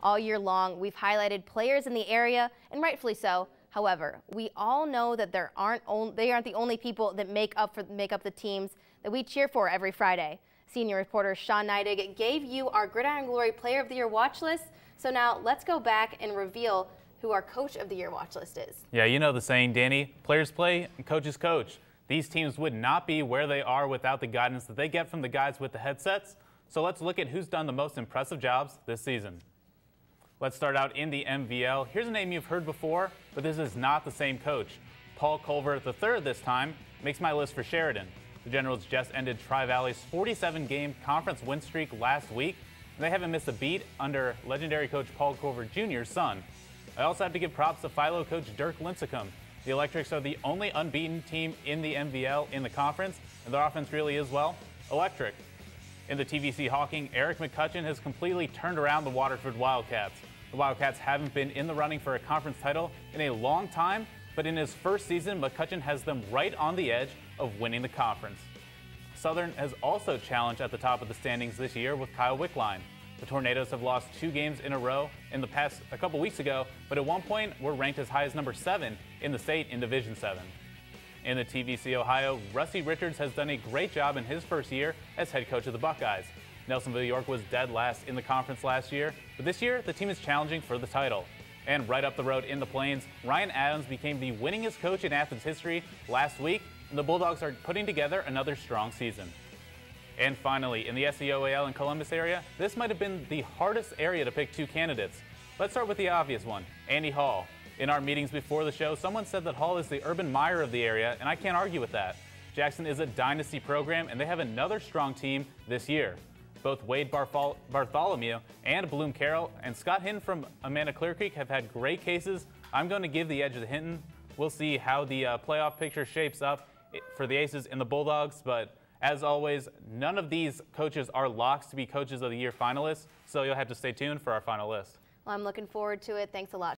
All year long, we've highlighted players in the area, and rightfully so. However, we all know that they aren't the only people that make up the teams that we cheer for every Friday. Senior reporter Sean Neidig gave you our Gridiron Glory Player of the Year watch list. So now let's go back and reveal who our Coach of the Year watch list is. Yeah, you know the saying, Danny. Players play and coaches coach. These teams would not be where they are without the guidance that they get from the guys with the headsets. So let's look at who's done the most impressive jobs this season. Let's start out in the MVL. Here's a name you've heard before, but this is not the same coach. Paul Culver III this time makes my list for Sheridan. The Generals just ended Tri-Valley's 47-game conference win streak last week, and they haven't missed a beat under legendary coach Paul Culver Jr.'s son. I also have to give props to Philo coach Dirk Lincecum. The Electrics are the only unbeaten team in the MVL in the conference, and their offense really is, well, electric. In the TVC Hawking, Eric McCutcheon has completely turned around the Waterford Wildcats. The Wildcats haven't been in the running for a conference title in a long time, but in his first season, McCutcheon has them right on the edge of winning the conference. Southern has also challenged at the top of the standings this year with Kyle Wickline. The Tornadoes have lost 2 games in a row in the past a couple weeks ago, but at one point were ranked as high as number 7 in the state in Division 7. In the TVC Ohio, Rusty Richards has done a great job in his first year as head coach of the Buckeyes. Nelsonville York was dead last in the conference last year, but this year the team is challenging for the title. And right up the road in the Plains, Ryan Adams became the winningest coach in Athens history last week, and the Bulldogs are putting together another strong season. And finally, in the SEOAL and Columbus area, this might have been the hardest area to pick 2 candidates. Let's start with the obvious one, Andy Hall. In our meetings before the show, someone said that Hall is the Urban Meyer of the area, and I can't argue with that. Jackson is a dynasty program, and they have another strong team this year. Both Wade Bartholomew and Bloom Carroll and Scott Hinton from Amanda Clear Creek have had great cases. I'm going to give the edge to Hinton. We'll see how the playoff picture shapes up for the Aces and the Bulldogs, but as always, none of these coaches are locks to be Coaches of the Year finalists, so you'll have to stay tuned for our final list. Well, I'm looking forward to it. Thanks a lot.